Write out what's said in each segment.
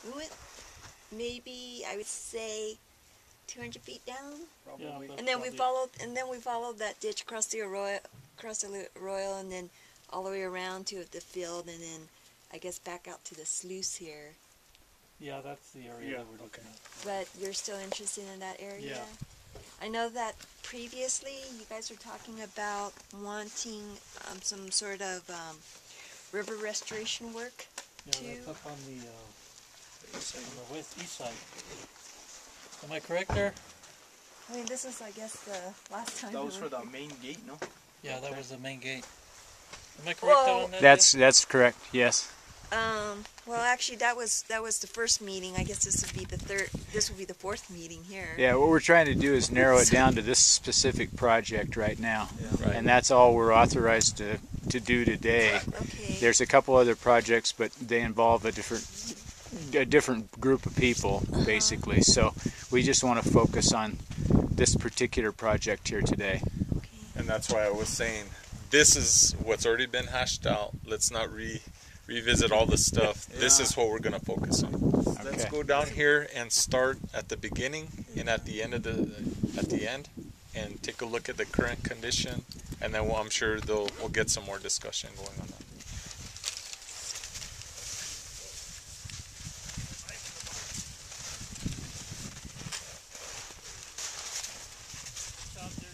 We went maybe, I would say, 200 feet down. Probably. And then we followed that ditch across the arroyo, and then all the way around to the field, and then I guess back out to the sluice here. Yeah, that's the area that we're looking at. But you're still interested in that area? Yeah. I know that previously you guys were talking about wanting some sort of river restoration work too. Yeah, that's up on the east side. Am I correct there? I mean, this is, I guess, the last time. That was for the main gate, no? Yeah, that was the main gate. Am I correct on that? That's correct. Yes. Well, actually, that was the first meeting. I guess this would be the third. This would be the fourth meeting here. Yeah, what we're trying to do is narrow it down to this specific project right now, Right. and that's all we're authorized to do today. Okay. There's a couple other projects, but they involve a different group of people, basically. So we just want to focus on this particular project here today. Okay. And that's why I was saying, this is what's already been hashed out. Let's not revisit all the stuff. Yeah. This is what we're going to focus on. Let's go down here and start at the beginning and at the end and take a look at the current condition, and then I'm sure we'll get some more discussion going on that.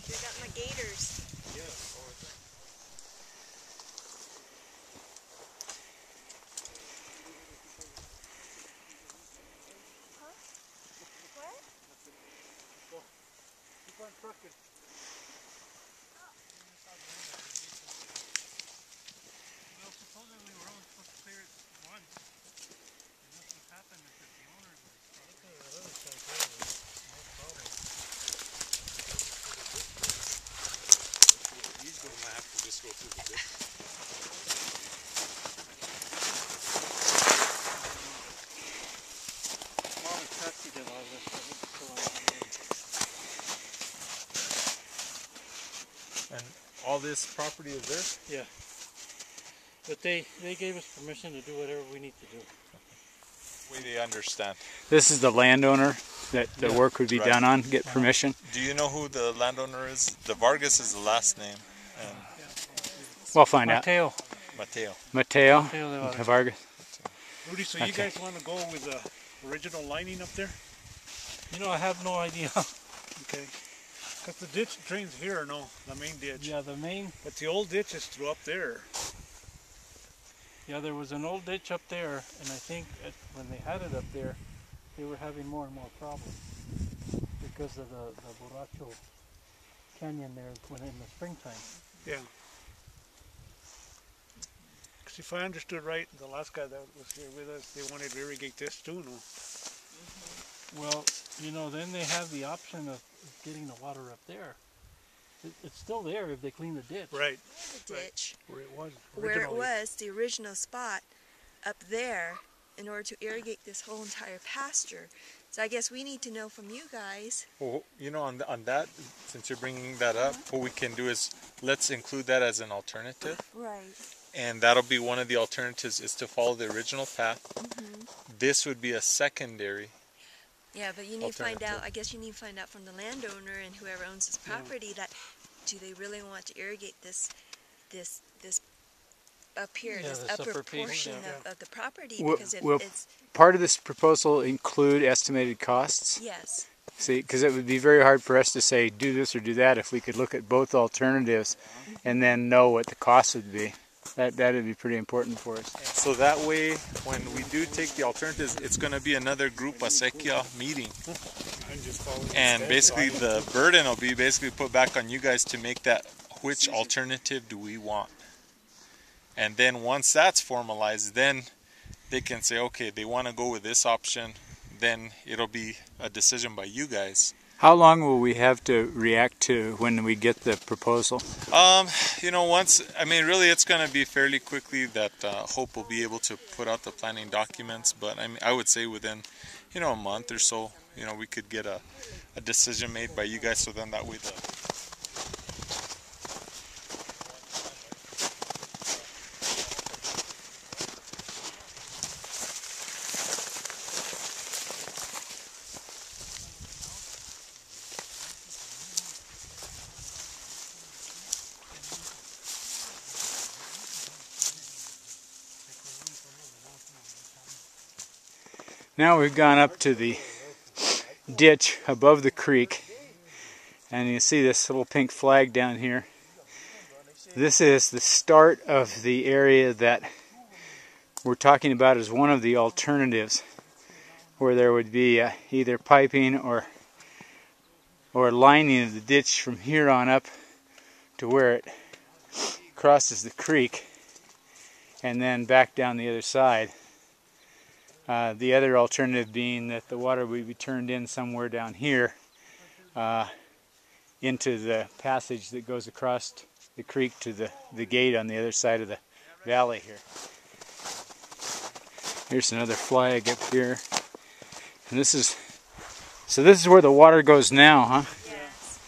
They got my gators. Well, supposedly we're only supposed to clear it once. And that's what happened is that the owner of this He's going to have to just go through the ditch. And all this property is theirs? Yeah. But they gave us permission to do whatever we need to do. We they understand. This is the landowner that the work would be Right. done on. Get permission. Do you know who the landowner is? The Vargas is the last name. And We'll find out. Mateo. Mateo. Mateo Mateo de Vargas. Rudy, so you guys want to go with the original lining up there? You know, I have no idea. Okay. Because the ditch drains here, no? The main ditch. Yeah, the main. But the old ditch is through up there. Yeah, there was an old ditch up there, and I think when they had it up there, they were having more and more problems because of the Borracho Canyon there when in the springtime. Yeah. Because if I understood right, the last guy that was here with us, they wanted to irrigate this too, no? Well, you know, then they have the option of getting the water up there. It's still there if they clean the ditch. Right. The ditch. Where it was. Where it originally. was, the original spot up there, in order to irrigate this whole entire pasture. So I guess we need to know from you guys. Well, you know, on that, since you're bringing that up, what we can do is let's include that as an alternative. Right. And that'll be one of the alternatives is to follow the original path. This would be a secondary. Yeah, but you need to find Alternative. out, I guess you need to find out from the landowner and whoever owns this property that do they really want to irrigate this up here, Yeah, this this upper upper piece, portion yeah. of the property, Will- because if will- it's, Part of this proposal include estimated costs. yes. See, because it would be very hard for us to say do this or do that if we could look at both alternatives and then know what the cost would be. That'd be pretty important for us. So that way, when we do take the alternatives, it's going to be another group acequia meeting. I'm just following the And schedule. basically the burden will be basically put back on you guys to make that, which alternative do we want? And then once that's formalized, then they can say, okay, they want to go with this option. Then it'll be a decision by you guys. How long will we have to react to when we get the proposal? You know, really it's going to be fairly quickly that Hope will be able to put out the planning documents. But I would say within, a month or so, we could get a decision made by you guys. So then that way Now we've gone up to the ditch above the creek, and you see this little pink flag down here. This is the start of the area that we're talking about as one of the alternatives, where there would be either piping or lining of the ditch from here on up to where it crosses the creek and then back down the other side. The other alternative being that the water would be turned in somewhere down here into the passage that goes across the creek to the gate on the other side of the valley here. Here's another flag up here. And this is where the water goes now, huh? Yes.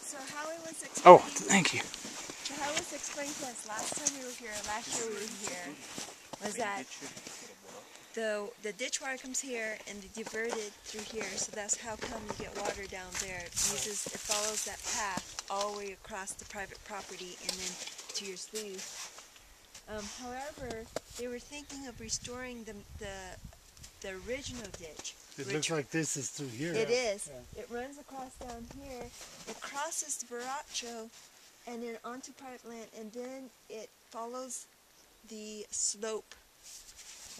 So how it was explained. Oh, thank you. So how it was explained to us last time we were here, last year we were here, was that the ditch water comes here and they divert it through here, so that's how come you get water down there. It follows that path all the way across the private property and then to your sluice. However, they were thinking of restoring the original ditch. It looks like this is through here. It is. Yeah. It runs across down here. It crosses the Borracho and then onto private land, and then it follows the slope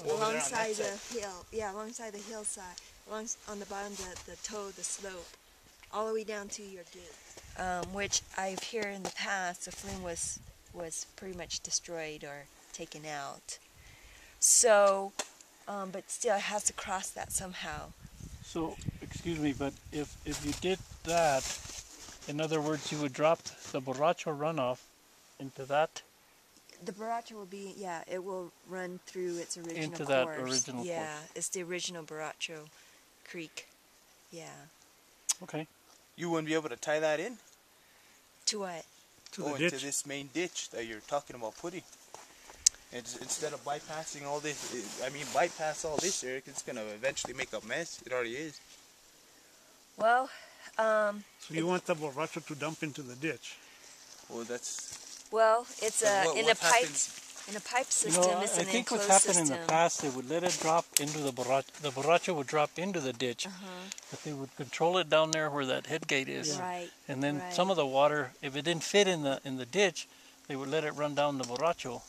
alongside the hill. Yeah, alongside the hillside, on the bottom, the toe, the slope, all the way down to your gate. Which I've heard in the past, the flume was pretty much destroyed or taken out. So, but still, it has to cross that somehow. So, excuse me, but if you did that, in other words, you would drop the Borracho runoff into that? The Borracho will be, yeah, it will run through its original Into course. that original yeah, course. it's the original Borracho Creek. Yeah. Okay. You wouldn't be able to tie that in? To what? To Go the into ditch. this main ditch that you're talking about putting. Instead of bypassing all this, bypass all this, Eric, it's going to eventually make a mess. It already is. Well, So you want the Borracho to dump into the ditch? Well, that's... it's But in what a pipe. happens- In a pipe You system, know, I it's an think what's enclosed happened system. in the past, they would let it drop into the Borracho. The Borracho would drop into the ditch, but they would control it down there where that head gate is. Right. And then right. some of the water, if it didn't fit in the ditch, they would let it run down the Borracho,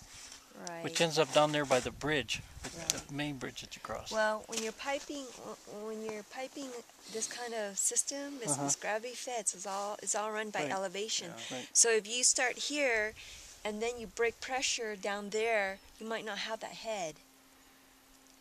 Right. which ends up down there by the bridge, the main bridge that you cross. Well, when you're piping this kind of system, it's gravity fed. So it's all run by Right. elevation. Yeah. Right. So if you start here, and then you break pressure down there, you might not have that head.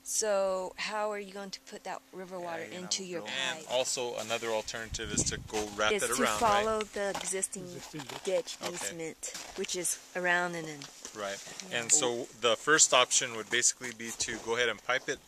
So how are you going to put that river water you're gonna into have a your flow. pipe? And also another alternative is to go wrap Is it to around, follow right? the existing Existing ditch. ditch Okay. easement, which is around and then. Right. And so the first option would basically be to go ahead and pipe it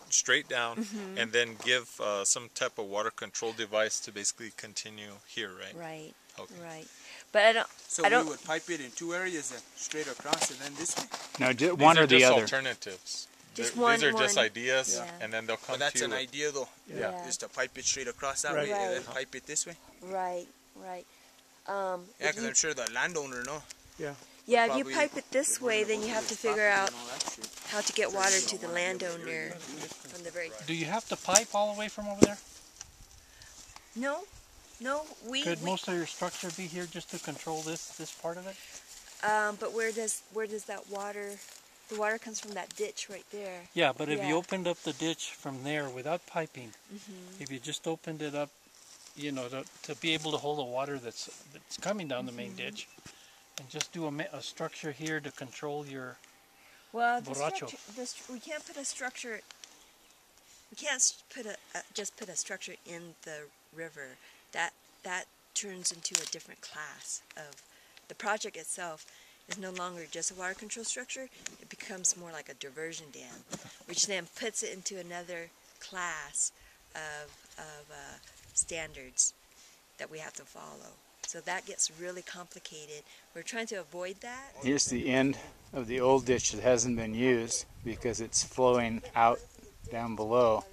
straight down and then give some type of water control device to basically continue here, right? Right. Okay. Right. But I don't. So I don't. we would pipe it in two areas, straight across and then this way? No, These one are or the just other. alternatives. Just These are just one. ideas, Yeah. and then they'll come But that's to an you. idea though. Yeah. Is to pipe it straight across that Right. way and then Right. pipe it this way? Right. Right. Yeah, if because you- I'm sure the landowner know. Yeah, if you Probably pipe it this would way, wanna then go you to have to his figure out property and all that shit. how to get water to the landowner from the very. Do you have to pipe all the way from over there? No, we. Could most of your structure be here just to control this part of it? But where does that water? The water comes from that ditch right there. Yeah, but if Yeah. you opened up the ditch from there without piping, if you just opened it up, you know, to be able to hold the water that's coming down the main ditch, and just do a structure here to control your. Well, Borracho. we can't put a structure. We can't just put a structure in the river. That turns into a different class of. The project itself is no longer just a water control structure. It becomes more like a diversion dam, which then puts it into another class of standards that we have to follow. So that gets really complicated. We're trying to avoid that. Here's the end of the old ditch that hasn't been used because it's flowing out down below.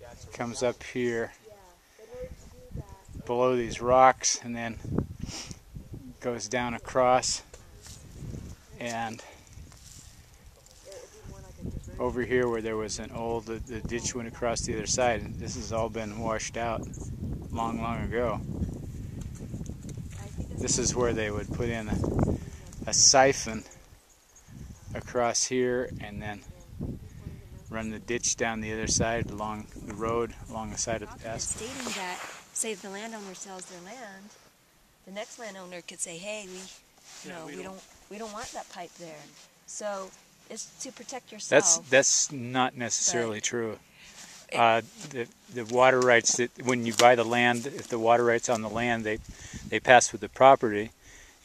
It comes up here below these rocks and then goes down across, and It would be more like a diversion over here where there was an old, the ditch went across the other side, and this has all been washed out long, long ago. This is where they would put in a siphon across here and then run the ditch down the other side along the road, along the side of the And asphalt. stating that, say if the landowner sells their land, the next landowner could say, hey, we don't want that pipe there. So it's to protect yourself. That's not necessarily true. The water rights, that when you buy the land, if the water rights on the land, they pass with the property,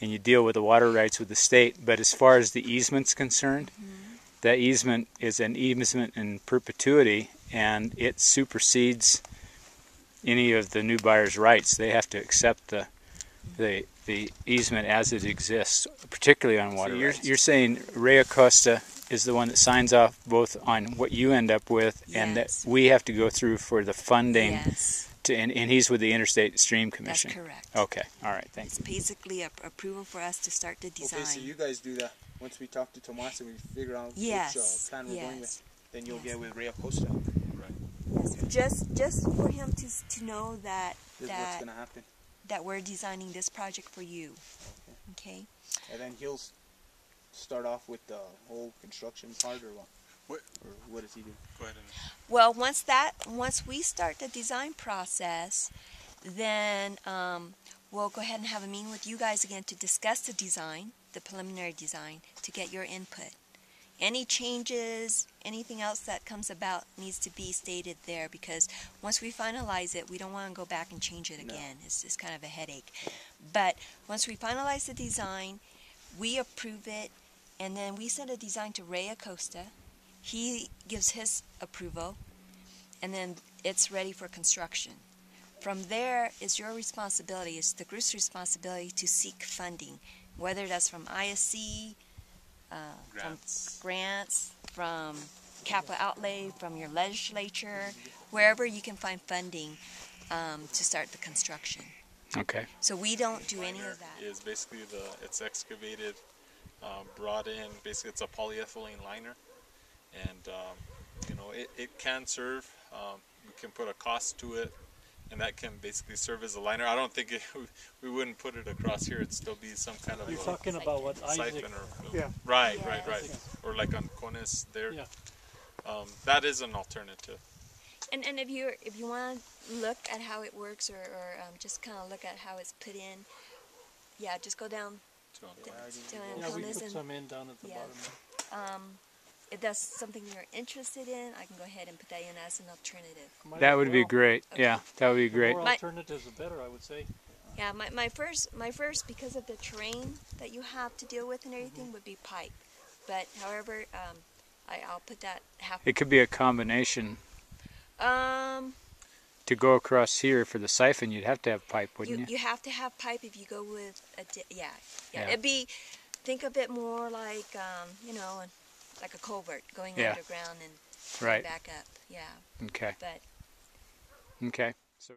and you deal with the water rights with the state. But as far as the easement's concerned, that easement is an easement in perpetuity, and it supersedes any of the new buyer's rights. They have to accept the easement as it exists, particularly on water rights. You're saying Ray Acosta is the one that signs off both on what you end up with and that we have to go through for the funding. Yes. And he's with the Interstate Stream Commission. That's correct. Okay, all right, thank you. It's basically approval for us to start the design. Okay, so you guys do that. Once we talk to Tomas and we figure out which plan we're going with, then you'll get with Ray Acosta. Yes, just for him to know that This is what's gonna happen. that we're designing this project for you. Okay. And then he'll start off with the whole construction part, or what? Or what does he do? Go ahead. Well, once we start the design process, then we'll go ahead and have a meeting with you guys again to discuss the design, the preliminary design, to get your input. Any changes, anything else that comes about needs to be stated there, because once we finalize it, we don't want to go back and change it again. It's kind of a headache. But once we finalize the design, we approve it, and then we send a design to Ray Acosta. He gives his approval, and then it's ready for construction. From there, it's your responsibility, it's the group's responsibility to seek funding, whether that's from ISC, from grants, from capital outlay, from your legislature, wherever you can find funding to start the construction. Okay. So we don't do any of that. Is basically it's excavated, brought in. Basically, it's a polyethylene liner, and you know it can serve. We can put a cost to it, and that can basically serve as a liner. I don't think we wouldn't put it across here. It'd still be some kind of You're talking about what Isaac. siphon or Yeah. right, Yes. right, or like on Cones there. Yeah. That is an alternative. And if you want to look at how it works, or just kind of look at how it's put in, yeah, just go down to Yeah, we Ancones put and some in down at the yeah. bottom. If that's something you're interested in, I can go ahead and put that in as an alternative. Might That as would be well. great. Yeah, that would be The great. more My- alternatives, the better, I would say. Yeah, my first, because of the terrain that you have to deal with and everything, would be pipe. But however, I'll put that half. It could be a combination. To go across here for the siphon, you'd have to have pipe, wouldn't you? You have to have pipe if you go with yeah. Yeah. It'd be, think of it more like you know, like a culvert going Yeah. underground and Right. back up. Yeah, Okay. but. Okay. So